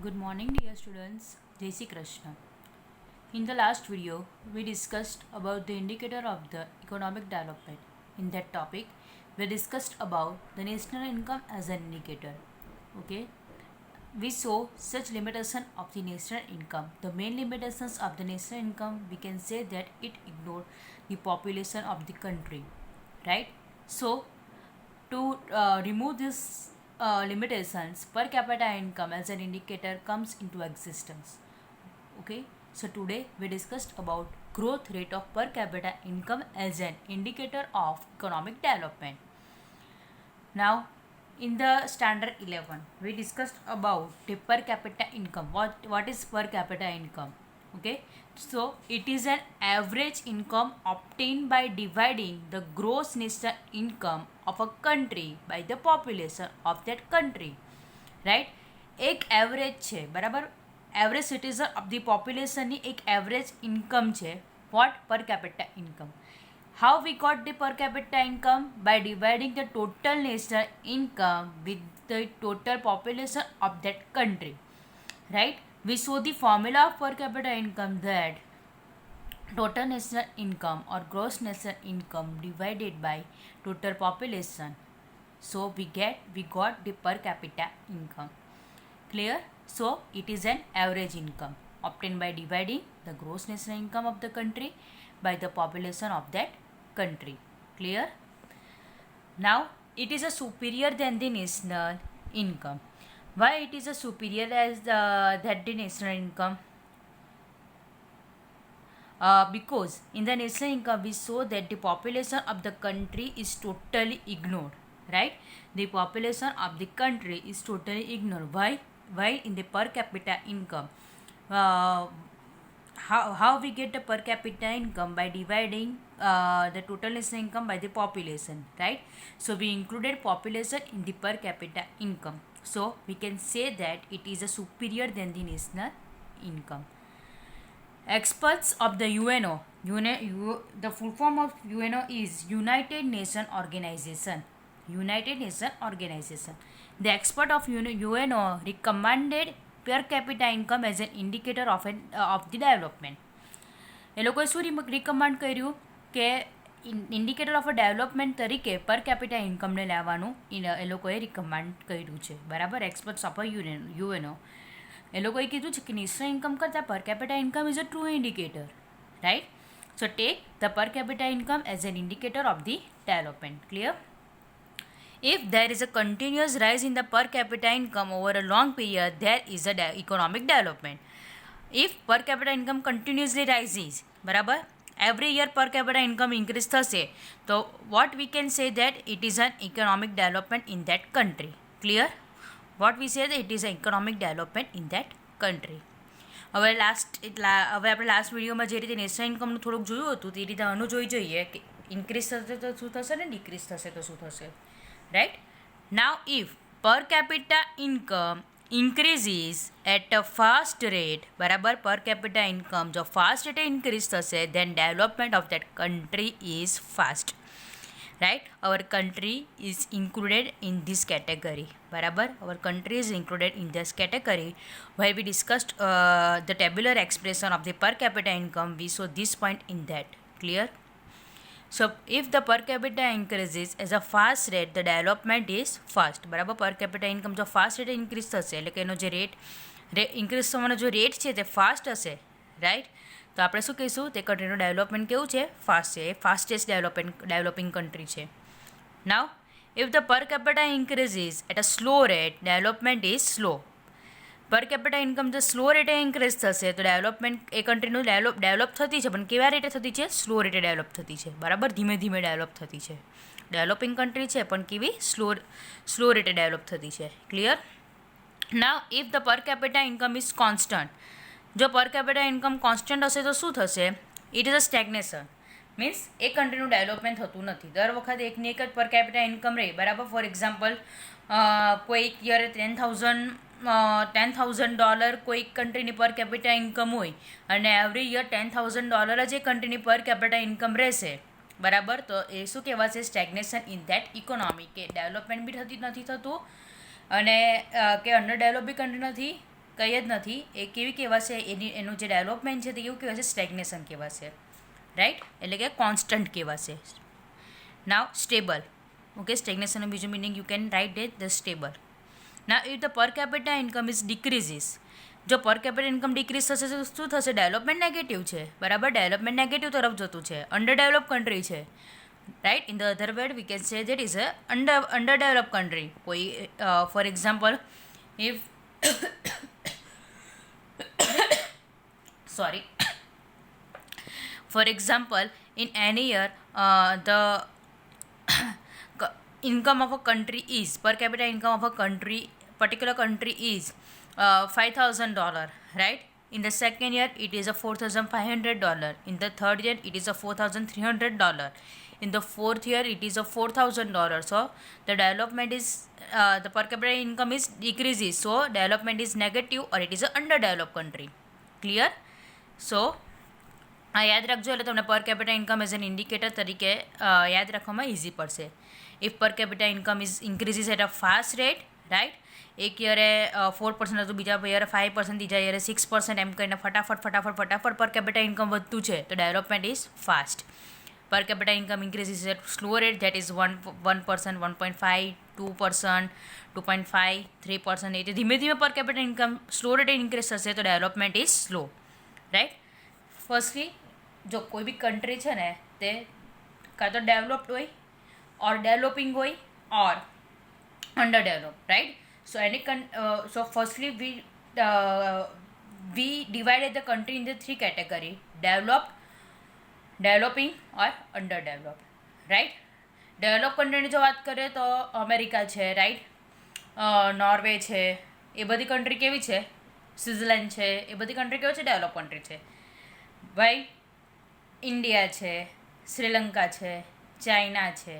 Good morning, dear students. Jai Shri Krishna. In the last video, we discussed about the indicator of the economic development. In that topic, we discussed about the national income as an indicator. Okay, we saw such limitation of the national income. The main limitations of the national income, we can say that it ignored the population of the country, right? So, to remove these limitations, per capita income as an indicator comes into existence. Okay, so today we discussed about growth rate of per capita income as an indicator of economic development. Now, in the standard 11, we discussed about the per capita income. What is per capita income? Okay, so it is an average income obtained by dividing the gross national income of a country by the population of that country, right? એક average છે, બરાબર. Average citizen of the પોપ્યુલેશનની એક average income છે. What? Per capita income. How we got the per capita income? By dividing the total national income with the total population of that country, right? We saw the formula of per capita income, that total national income or gross national income divided by total population. So we got the per capita income. Clear? So it is an average income obtained by dividing the gross national income of the country by the population of that country. Clear? Now it is a superior than the national income. Why it is a superior as that the national income? Because in the national income we saw that the population of the country is totally ignored, right? The population of the country is totally ignored. Why? While in the per capita income, how we get the per capita income? By dividing the total national income by the population, right? So we included population in the per capita income. So we can say that it is a superior than the national income. Experts of the UNO, the full form of UNO is United Nations Organization. United Nations Organization. The expert of UNO recommended per capita income as an indicator of the development. એ લોકોએ શું recommend કર્યું કે indicator of a development તરીકે પર capita ઇન્કમને લેવાનું એ લોકોએ recommend કર્યું છે, બરાબર. એક્સપર્ટ્સ ઓફ યુએનઓ એ લોકોએ કીધું છે કે નેશનલ ઇન્કમ કરતાં per capita income is a true indicator, right? So take the per capita income as an indicator of the development. Clear? If there is a continuous rise in the per capita income over a long period, there is a economic development. If per capita income continuously rises, બરાબર, every year per capita income increase થશે, તો what we can say that it is an economic development in that country. Clear? What we say that it is an economic development in that country. હવે આપણે last વિડીયોમાં જે રીતે national ઇન્કમનું થોડુંક જોયું હતું તે રીતે આનું જોઈ જોઈએ કે ઇન્ક્રીઝ થશે તો શું થશે ને ડિક્રીઝ થશે તો શું થશે, right? Now if per capita income increases at a fast rate, બરાબર, per capita income જો fast rate increase થશે, then development of that country is fast, right? Our country is included in this category, બરાબર. Our country is included in this category. Where we discussed the tabular expression of the per capita income, we saw this point in that. Clear? So if the per capita increases as a fast rate, the development is fast, બરાબર. per capita income જો fast rate increase થશે, એટલે કે એનો જે increase થવાનો જો rate છે તે ફાસ્ટ હશે, રાઈટ? તો આપણે શું કહીશું? તે કન્ટ્રીનું ડેવલપમેન્ટ કેવું છે? ફાસ્ટ છે. એ ફાસ્ટેસ્ટ ડેવલપિંગ કન્ટ્રી છે. નાઉ if the per capita increases at a slow rate, development is slow. પર કેપિટા ઇન્કમ જો સ્લો રેટે ઇન્ક્રીઝ થશે તો ડેવલપમેન્ટ એ કન્ટ્રીનું ડેવલપ થતી છે, પણ કેવા રેટે થતી છે? સ્લો રેટે ડેવલપ થતી છે, બરાબર. ધીમે ધીમે ડેવલપ થતી છે. ડેવલપિંગ કન્ટ્રી છે પણ કેવી? સ્લો રેટે ડેવલપ થતી છે. Clear? Now if the per capita income is constant, જો પર કેપિટા ઇન્કમ કોન્સ્ટન્ટ હશે તો શું થશે? It is a stagnation. Means એ કન્ટ્રીનું ડેવલપમેન્ટ થતું નથી. દર વખતે એકની એક જ પર કેપિટા ઇન્કમ રહે, બરાબર. ફોર એક્ઝામ્પલ કોઈક યરે $10,000 કોઈક કન્ટ્રીની પર કેપિટા ઇન્કમ હોય અને એવરી યર $10,000 જ એ કન્ટ્રીની પર કેપિટા ઇન્કમ રહેશે, બરાબર. તો એ શું કહેવાશે? સ્ટેગ્નેશન ઇન ધેટ ઇકોનોમી, કે ડેવલપમેન્ટ બી નથી થતું અને કે અંડર ડેવલપ બી કન્ટ્રી નથી કંઈ જ નથી. એ કેવી કહેવાશે, એનું જે ડેવલપમેન્ટ છે તે કેવું કહેવાશે, સ્ટેગ્નેશન કહેવાશે, રાઈટ, એટલે કે કોન્સ્ટન્ટ કહેવાશે. નાવ સ્ટેબલ, ઓકે, સ્ટેગ્નેશનનું બીજું meaning you can write it the stable. Now if the per capita income is decreases, જો પર કેપિટલ ઇન્કમ ડિક્રીઝ થશે તો શું થશે, ડેવલપમેન્ટ નેગેટિવ છે, બરાબર, ડેવલપમેન્ટ નેગેટિવ તરફ જતું છે, અંડર ડેવલપ કન્ટ્રી છે, right. In the other word we can say that is a under develop country. કોઈ for example, if sorry, for example, in any year the income of a country is, per capita income of a country, particular country is $5,000, right. In the second year it is a $4,500. In the third year it is a $4,300. In the fourth year it is a $4,000. So the development is the per capita income is decreases, so development is negative or it is a underdeveloped country. Clear? So આ યાદ રાખજો, એટલે તમને per capita income as an indicator તરીકે યાદ રાખવામાં easy પડશે. If per capita income is increases at a fast rate, right, એક યરે 4% હતું, બીજા યરે 5%, ત્રીજા યરે 6%, એમ કરીને ફટાફટ પર કેપિટા ઇન્કમ વધતું છે તો development is fast. Per capita income increases at slow rate, that is 1%, 1.5, 2%, 2.5, 3%. એ ધીમે ધીમે પર કેપિટા ઇન્કમ સ્લો રેટે ઇન્ક્રીઝ થશે તો development is slow, right. Firstly જો કોઈ બી કન્ટ્રી છે ને તે કાં તો ડેવલપ્ડ હોય ઓર ડેવલપિંગ હોય or under develop, right. So so firstly we divided the country in the 3 category: developed, developing or under develop, right. Develop કન્ટ્રીની જો વાત કરીએ તો અમેરિકા છે, રાઈટ, નોર્વે છે, એ બધી કન્ટ્રી કેવી છે, સ્વિટ્ઝરલેન્ડ છે, એ બધી કન્ટ્રી કેવી છે, ડેવલપ કન્ટ્રી છે. ભાઈ ઇન્ડિયા છે, શ્રીલંકા છે, ચાઇના છે,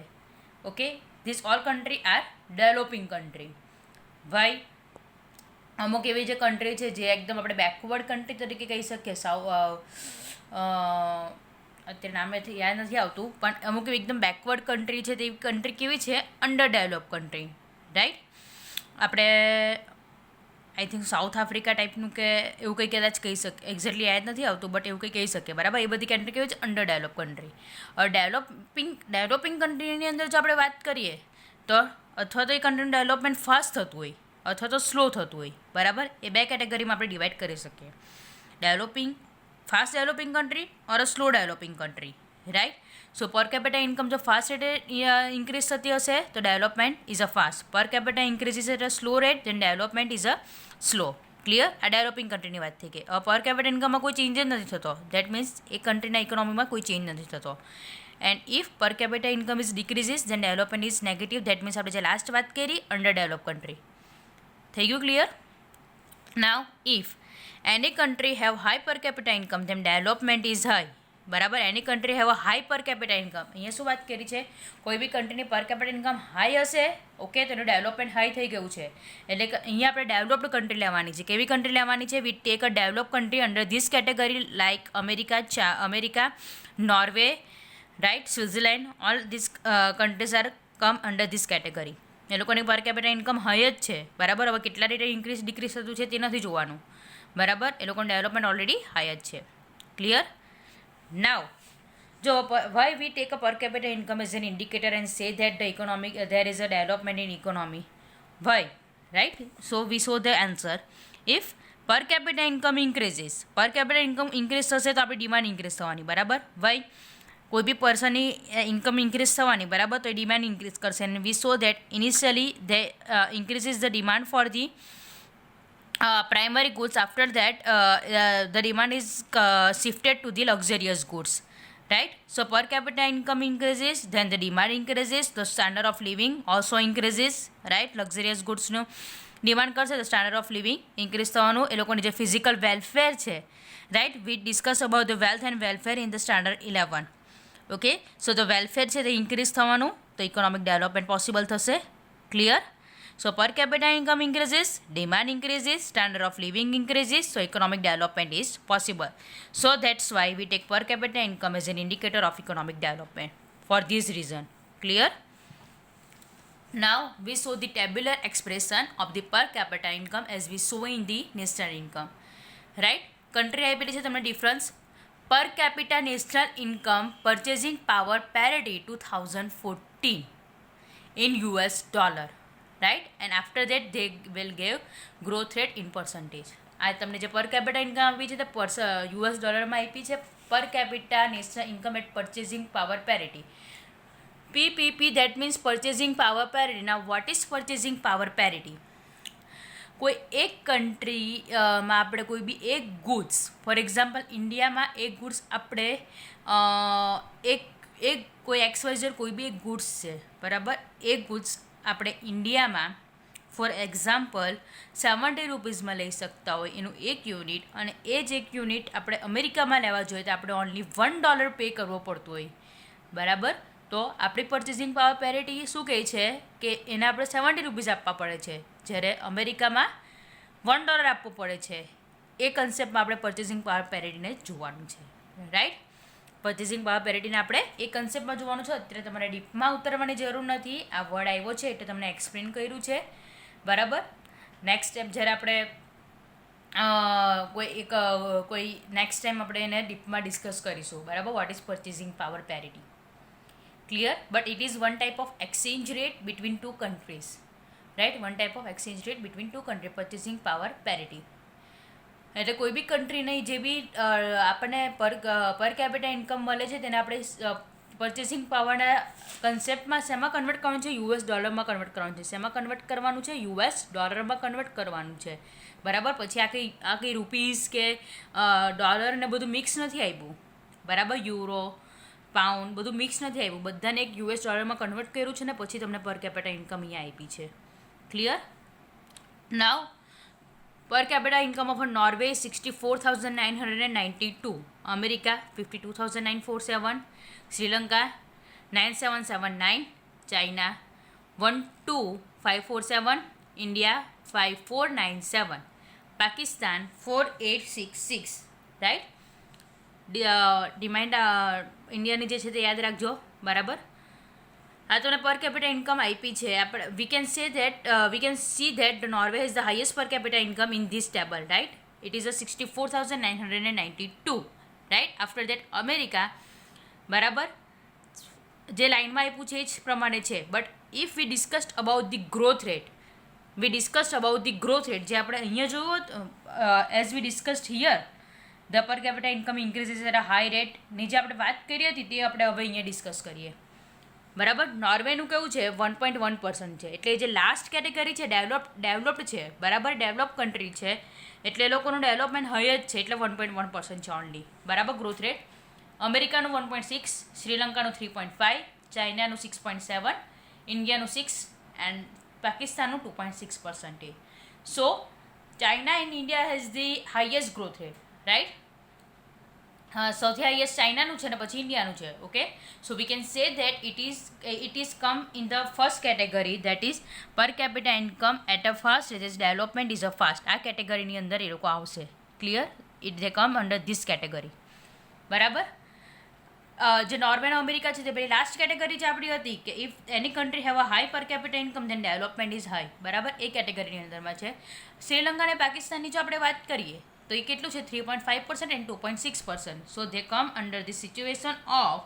okay, this all country are developing country. ભાઈ અમુક એવી જે કન્ટ્રી છે જે એકદમ આપણે બેકવર્ડ કન્ટ્રી તરીકે કહી શકીએ, અત્યારે નામેથી યાદ નથી આવતું, પણ અમુક એવી એકદમ બેકવર્ડ કન્ટ્રી છે તેવી કન્ટ્રી કેવી છે, અંડર ડેવલપ કન્ટ્રી, રાઈટ. આપણે આઈ થિંક સાઉથ આફ્રિકા ટાઈપનું કે એવું કંઈ કદાચ કહી શકે, એક્ઝેક્ટલી યાદ નથી આવતું, બટ એવું કંઈ કહી શકે, બરાબર. એ બધી કન્ટ્રી કેવી છે, અંડર ડેવલપ કન્ટ્રી. ડેવલપિંગ કન્ટ્રીની અંદર જો આપણે વાત કરીએ તો અથવા તો એ કન્ટ્રીનું ડેવલપમેન્ટ ફાસ્ટ થતું હોય અથવા તો સ્લો થતું હોય, બરાબર. એ બે કેટેગરીમાં આપણે ડિવાઈડ કરી શકીએ: fast developing country or a slow developing country, right. So per capita income જો ફાસ્ટ રેટે ઇન્ક્રીઝ થતી હશે તો development is a fast. Per capita increases at a slow rate then development is a slow. Clear? આ developing કન્ટ્રીની વાત થઈ ગઈ. પર કેપિટા ઇન્કમમાં કોઈ ચેન્જ જ નથી થતો, ધેટ મીન્સ એ કન્ટ્રીના ઇકોનોમીમાં કોઈ ચેન્જ નથી થતો. And if per capita income is decreases then development is negative, that means આપણે જે લાસ્ટ વાત કરી અંડર ડેવલપ કન્ટ્રી. થઈ ગયું clear? Now if any country have high per capita income then development is high, બરાબર. Any country have a high per capita income. અહીંયા શું વાત કરી છે, કોઈ બી કન્ટ્રીની પર કેપિટા ઇન્કમ હાઈ હશે, ઓકે, તો એનું ડેવલપમેન્ટ હાઈ થઈ ગયું છે, એટલે કે અહીંયા આપણે ડેવલપ્ડ કન્ટ્રી લેવાની છે. કેવી કન્ટ્રી લેવાની છે? We take a develop country under this category like America, Norway, right, Switzerland, all this countries are come under this category. એ લોકોની પર કેપિટા ઇન્કમ હાઈ જ છે, બરાબર. હવે કેટલા રેટે ઇન્ક્રીઝ ડિક્રીઝ થતું છે તે નથી જોવાનું, બરાબર. એ લોકોનું ડેવલપમેન્ટ ઓલરેડી હાઈ જ છે. Clear? Now, why we take a per capita income as an indicator and say that there is a development in economy? Why? Right? So we saw the answer. If per capita income increases, per capita income increase થશે તો આપણી demand increase થવાની, બરાબર. Why? કોઈ બી પર્સનની income increase થવાની, બરાબર, તો એ demand increase કરશે. અને we so that initially they increases the demand for the primary goods. After that the demand is shifted to the luxurious goods, right. So per capita income increases, then the demand increases, the standard of living also increases, right. luxurious goods નું demand કરશે તો standard of living increase થવાનું. એ લોકોની જે physical welfare છે, right, we discuss about the wealth and welfare in the standard 11. Okay, so the welfare છે તે ઇન્ક્રીઝ થવાનું તો ઇકોનોમિક ડેવલપમેન્ટ પોસિબલ થશે. Clear? So per capita income increases, demand increases, standard of living increases, so economic development is possible. So that's why we take per capita income as an indicator of economic development for this reason. Clear? Now we show the tabular expression of the per capita income as we show in the national income. Right? Country આપેલી છે તમને difference per capita national income purchasing power parity 2014 in US dollar. Right? And after that they will give growth rate in percentage. આ તમને જે પર capita income આપી છે તે US ડોલરમાં આપી છે per capita national income at purchasing power parity. PPP, that means purchasing power parity. Now what is purchasing power parity? કોઈ એક કન્ટ્રીમાં આપણે કોઈ બી એક ગુડ્સ, ફોર એક્ઝામ્પલ ઇન્ડિયામાં એક ગુડ્સ આપણે એક કોઈ એક્સવાઇઝર કોઈ બી એક ગુડ્સ છે બરાબર, એક ગુડ્સ આપણે ઇન્ડિયામાં ફોર એક્ઝામ્પલ 70 રૂપીઝમાં લઈ શકતા હોય એનું એક યુનિટ, અને એ જ એક યુનિટ આપણે અમેરિકામાં લેવા જોઈએ તો આપણે ઓનલી $1 પે કરવો પડતો હોય બરાબર. તો આપણી પર્ચેસિંગ પાવર પેરિટી શું કહે છે કે એને આપણે 70 રૂપીઝ આપવા પડે છે, જ્યારે અમેરિકામાં $1 આપવો પડે છે. એ કન્સેપ્ટમાં આપણે પર્ચેસિંગ પાવર પેરિટીને જોવાનું છે. રાઈટ? પર્ચેસિંગ પાવર પેરિટીને આપણે એ કન્સેપ્ટમાં જોવાનું છે. અત્યારે તમારે ડીપમાં ઉતરવાની જરૂર નથી, આ વર્ડ આવ્યો છે એટલે તમને એક્સપ્લેન કર્યું છે બરાબર. નેક્સ્ટ સ્ટેપ જ્યારે આપણે કોઈ નેક્સ્ટ ટાઈમ આપણે એને ડીપમાં ડિસ્કસ કરીશું બરાબર. What is purchasing power parity? Clear? But it is one type of exchange rate between two countries. Right? One type of exchange rate between two countries, purchasing power parity. એટલે કોઈ બી country નહીં, જે બી આપણને પર capita income મળે છે તેને આપણે પર્ચેસિંગ પાવરના કન્સેપ્ટમાં શેમાં કન્વર્ટ કરવાનું છે? US ડોલરમાં કન્વર્ટ કરવાનું છે. શેમાં કન્વર્ટ કરવાનું છે? US ડોલરમાં કન્વર્ટ કરવાનું છે બરાબર. પછી આ કંઈ રૂપીઝ કે ડોલર ને બધું મિક્સ નથી આવ્યું બરાબર. યુરો, પાઉન્ડ બધું મિક્સ નથી આવ્યું, બધાને એક US ડોલરમાં કન્વર્ટ કર્યું છે ને પછી તમને પર કેપિટા ઇન્કમ અહીંયા આપી છે. ક્લિયર? નાવ પર capita income of Norway 64,992, America 52,947, Sri Lanka 9,779, China 12,547, India 5,497, Pakistan 4,866. Right? Demand ઇન્ડિયાની જે છે તે યાદ રાખજો બરાબર. આ તમને પર કેપિટા ઇન્કમ આપી છે. આપણે we can see that Norway has the highest per capita income in this table. Right? It is a 64,992. Right? After that America બરાબર જે લાઇનમાં આપ્યું છે એ જ પ્રમાણે છે. But if we discussed about the growth rate, જે આપણે અહીંયા જોયું as we discussed here, the per capita income increases at a high rate ની જે આપણે વાત કરી હતી તે આપણે હવે અહીંયા ડિસ્કસ કરીએ બરાબર. નોર્વેનું કેવું છે? 1.1% છે. એટલે જે લાસ્ટ કેટેગરી છે ડેવલપ્ડ છે બરાબર, ડેવલપ કન્ટ્રી છે એટલે એ લોકોનું ડેવલપમેન્ટ હાઈ જ છે એટલે 1.1% છે ઓનલી બરાબર ગ્રોથ રેટ. અમેરિકાનું 1.6, શ્રીલંકાનું 3.5, ચાઇનાનું 6.7, ઇન્ડિયાનું 6 એન્ડ પાકિસ્તાનનું 2.6%. So China and India has the highest growth rate. Right? સૌથી હાઈએસ્ટ ચાઇનાનું છે ને પછી ઇન્ડિયાનું છે. Okay, so we can say that it is come in the first category, that is per capita income at a fast as development is a fast. આ કેટેગરીની અંદર એ લોકો આવશે. Clear? It they come under this category બરાબર. જે Norway અને America છે તે પેલી લાસ્ટ કેટેગરી જે આપણી હતી કે if any country have a high per capita income then development is high બરાબર, એ કેટેગરીની અંદરમાં છે. શ્રીલંકા અને પાકિસ્તાનની જો આપણે વાત કરીએ તો એ કેટલું છે? 3.5% and 2.6%. So they come under the situation of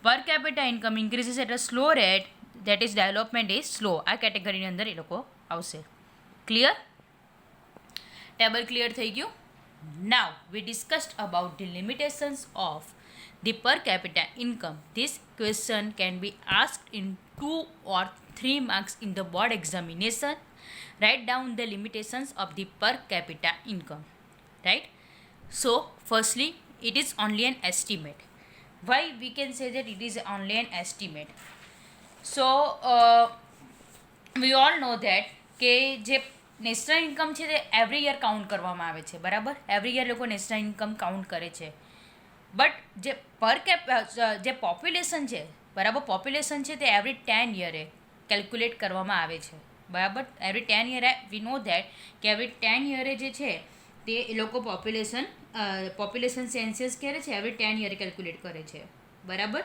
per capita income increases at a slow rate, that is development is slow. આ કેટેગરીની અંદર એ લોકો આવશે. ક્લિયર? ટેબલ ક્લિયર થઈ ગયું? Now we discussed about the limitations of the per capita income. This question can be asked in 2 or 3 marks in the board examination. Write down the limitations of the per capita income. Right? So firstly, it is only an estimate. Why we can say that it is only an estimate? So we all know that કે જે national income છે તે every year count કરવામાં આવે છે બરાબર. Every year લોકો national income count કરે છે. બટ જે પોપ્યુલેશન છે બરાબર, પોપ્યુલેશન છે તે એવરી 10 યરે કેલ્ક્યુલેટ કરવામાં આવે છે બરાબર. એવરી 10 યરે વી નો ધેટ કે એવરી 10 યરે જે છે તે એ લોકો પોપ્યુલેશન સેન્સસ કરે છે, એવરી 10 યર કેલ્ક્યુલેટ કરે છે બરાબર.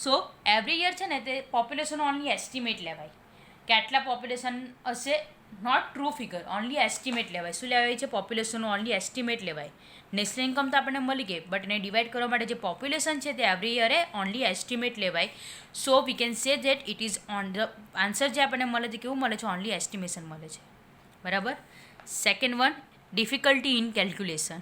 સો એવરી યર છે ને તે પોપ્યુલેશન ઓનલી એસ્ટિમેટ લેવાય કે આટલા પોપ્યુલેશન હશે, not true figure, only estimate લેવાય. શું લેવાય છે? પોપ્યુલેશનનું ઓનલી એસ્ટિમેટ લેવાય. નેશનલ ઇન્કમ તો આપણને મળી ગઈ, બટ એને ડિવાઈડ કરવા માટે જે પોપ્યુલેશન છે તે એવરી યરે ઓનલી એસ્ટિમેટ લેવાય. So we can say that it is on the answer જે આપણને મળે છે કેવું મળે છે? ઓનલી એસ્ટિમેશન મળે છે. બરાબર. Second one, difficulty in calculation.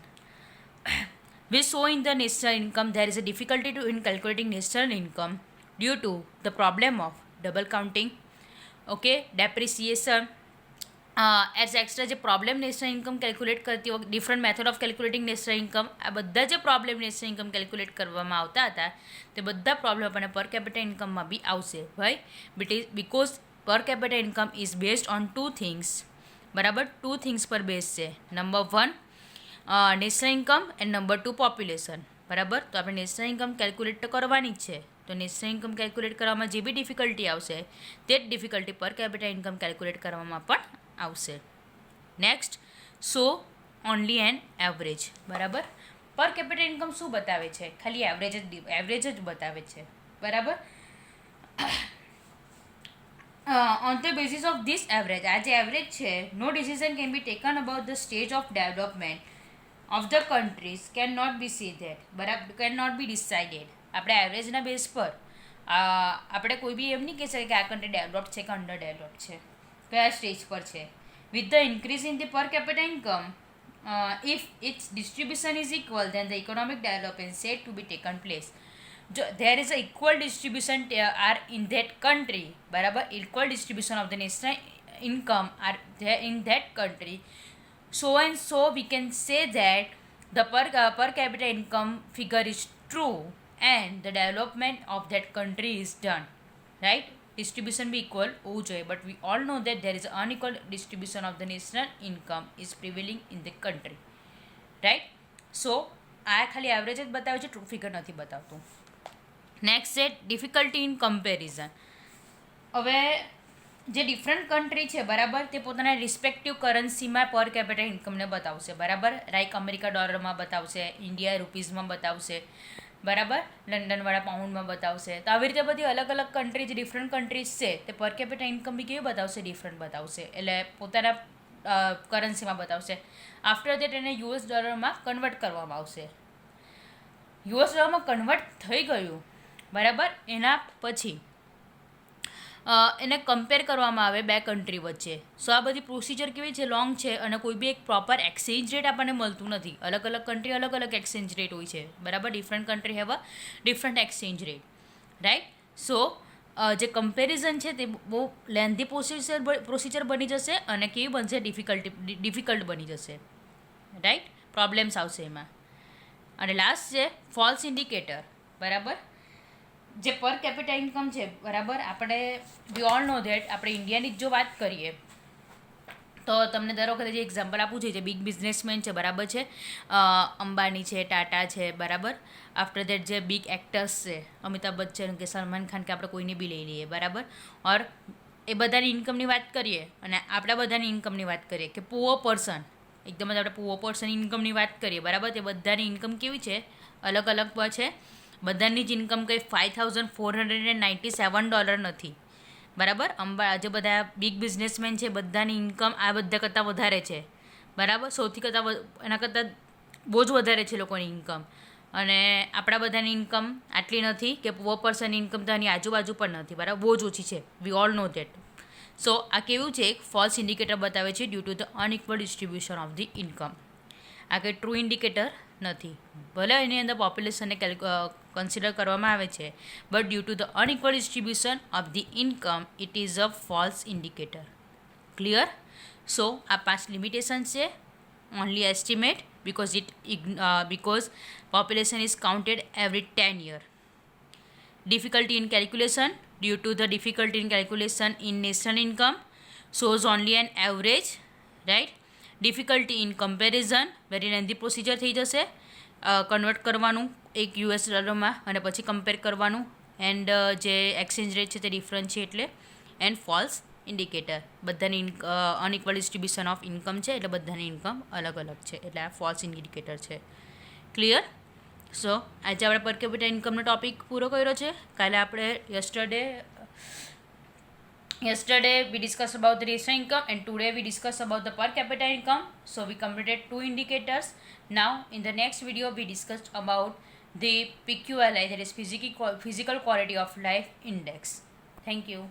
We saw in the national income there is a difficulty in calculating national income due to the problem of double counting, okay, depreciation, as extra જે problem national income calculate કરતી વખતે different method of calculating national income, આ બધા જે problem national income calculate કરવામાં આવતા હતા તે બધા પ્રોબ્લેમ આપણને પર કેપિટલ ઇન્કમમાં બી આવશે. ભાઈ બિકોઝ પર capital income is based on two things. બરાબર, ટુ થિંગ્સ પર બેઝ છે. Number 1 national income and number 2 population. બરાબર, તો આપણે નેશનલ ઇન્કમ કેલ્ક્યુલેટ તો કરવાની જ છે. તો નેશનલ ઇન્કમ કેલ્ક્યુલેટ કરવામાં જે બી ડિફિકલ્ટી આવશે તે જ ડિફિકલ્ટી પર કેપિટલ ઇન્કમ કેલ્ક્યુલેટ કરવામાં પણ આવશે. Next, so only an average. બરાબર, પર કેપિટલ ઇન્કમ શું બતાવે છે? ખાલી એવરેજ જ બતાવે છે. બરાબર, on the basis of this average, આ જે એવરેજ છે, no decision can be taken about the stage of development of the countries can not be see that. બરાબર, કેન નોટ બી ડિસાઇડેડ. આપણે એવરેજના બેઝ પર આપણે કોઈ બી એમ નહીં કહી શકીએ કે આ કન્ટ્રી ડેવલપ્ડ છે કે અંડર ડેવલપ્ડ છે, કયા સ્ટેજ પર છે. With the increase in the per capital income, if its distribution is equal then the economic development set to be taken place. જો there is a equal distribution are in that country, બરાબર, equal distribution of the national income are in that country, so and so we can say that the per capita income figure is true and the development of that country is done, right? Distribution be equal હોવું જોઈએ, but we all know that there is unequal distribution of the national income is prevailing in the country, right? So આ ખાલી average જ બતાવે છે, true figure નથી બતાવતું. Next છે ડિફિકલ્ટી ઇન કમ્પેરિઝન. હવે જે ડિફરન્ટ કન્ટ્રી છે, બરાબર, તે પોતાના રિસ્પેક્ટિવ કરન્સીમાં પર કેપિટલ ઇન્કમને બતાવશે. બરાબર, લાઈક અમેરિકા ડોલરમાં બતાવશે, ઇન્ડિયા રૂપીઝમાં બતાવશે, બરાબર, લંડનવાળા પાઉન્ડમાં બતાવશે. તો આવી રીતે બધી અલગ અલગ કન્ટ્રી, જે ડિફરન્ટ કન્ટ્રીઝ છે તે પર કેપિટલ ઇન્કમ બી કેવી બતાવશે? ડિફરન્ટ બતાવશે, એટલે પોતાના કરન્સીમાં બતાવશે. આફ્ટર દેટ એને યુએસ ડોલરમાં કન્વર્ટ કરવામાં આવશે. યુએસ ડોલરમાં કન્વર્ટ થઈ ગયું, બરાબર, એના પછી એને કમ્પેર કરવામાં આવે બે કન્ટ્રી વચ્ચે. સો આ બધી પ્રોસિજર કેવી છે? લોંગ છે, અને કોઈ બી એક પ્રોપર એક્સચેન્જ રેટ આપણને મળતું નથી. અલગ અલગ કન્ટ્રી અલગ અલગ એક્સચેન્જ રેટ હોય છે. બરાબર, different country have a different exchange rate, right? So જે કમ્પેરિઝન છે તે બહુ લેન્ધી પ્રોસિજર બની જશે અને કેવી બનશે? ડિફિકલ્ટ બની જશે, રાઈટ? પ્રોબ્લેમ્સ આવશે એમાં. અને લાસ્ટ છે ફોલ્સ ઇન્ડિકેટર. બરાબર, જે પર કેપિટલ ઇન્કમ છે, બરાબર, આપણે વી ઓલ નો ધેટ, આપણે ઇન્ડિયાની જ જો વાત કરીએ તો તમને દર વખતે જે એક્ઝામ્પલ આપવું છે, જે બિગ બિઝનેસમેન છે, બરાબર છે, અંબાણી છે, ટાટા છે, બરાબર, આફ્ટર દેટ જે બિગ એક્ટર્સ છે, અમિતાભ બચ્ચન કે સલમાન ખાન કે આપણે કોઈને બી લઈ લઈએ, બરાબર, ઓર એ બધાની ઇન્કમની વાત કરીએ અને આપણા બધાની ઇન્કમની વાત કરીએ કે પુઅર પર્સન, એકદમ જ આપણે પુઅર પર્સન ઇન્કમની વાત કરીએ, બરાબર, તે બધાની ઇન્કમ કેવી છે? અલગ અલગ છે. બધાની જ ઇન્કમ કંઈ $5,497 નથી. બરાબર, જે બધા બિગ બિઝનેસમેન છે બધાની ઇન્કમ આ બધા કરતાં વધારે છે. બરાબર, સૌથી કરતાં એના કરતાં બહુ જ વધારે છે લોકોની ઇન્કમ. અને આપણા બધાની ઇન્કમ આટલી નથી કે પુઅર પર્સન ઇન્કમ તો આની આજુબાજુ પણ નથી. બરાબર, બહુ જ ઓછી છે. We all know that. સો આ કેવું છે? એક ફોલ્સ ઇન્ડિકેટર બતાવે છે due to the unequal distribution of the income. આ કંઈ ટ્રુ ઇન્ડિકેટર નથી. ભલે એની અંદર પોપ્યુલેશનને કન્સિડર કરવામાં આવે છે, but due to the unequal distribution of the income it is a false indicator. Clear? So આ 5 લિમિટેશન છે. Only estimate because population is counted every 10 years. Difficulty in calculation due to the difficulty in calculation in national income shows only an average, right? Difficulty in comparison, very lengthy procedure થઈ જશે convert કરવાનું એક US ડોલરમાં અને પછી compare કરવાનું. And જે exchange rate છે તે ડિફરન્ટ છે એટલે. એન્ડ ફોલ્સ ઇન્ડિકેટર, બધાની અનઇક્વલ ડિસ્ટ્રીબ્યુશન ઓફ ઇન્કમ છે એટલે બધાની ઇન્કમ અલગ અલગ છે એટલે આ ફોલ્સ ઇન્ડિકેટર છે. ક્લિયર? સો આજે આપણે પર કેપિટલ ઇન્કમનો ટોપિક પૂરો કર્યો છે. કાલે આપણે yesterday Yesterday we discussed about the registered income, and today we discussed about the per capita income. So we completed two indicators. Now in the next video we discussed about the PQLI, that is physical quality of life index. Thank you.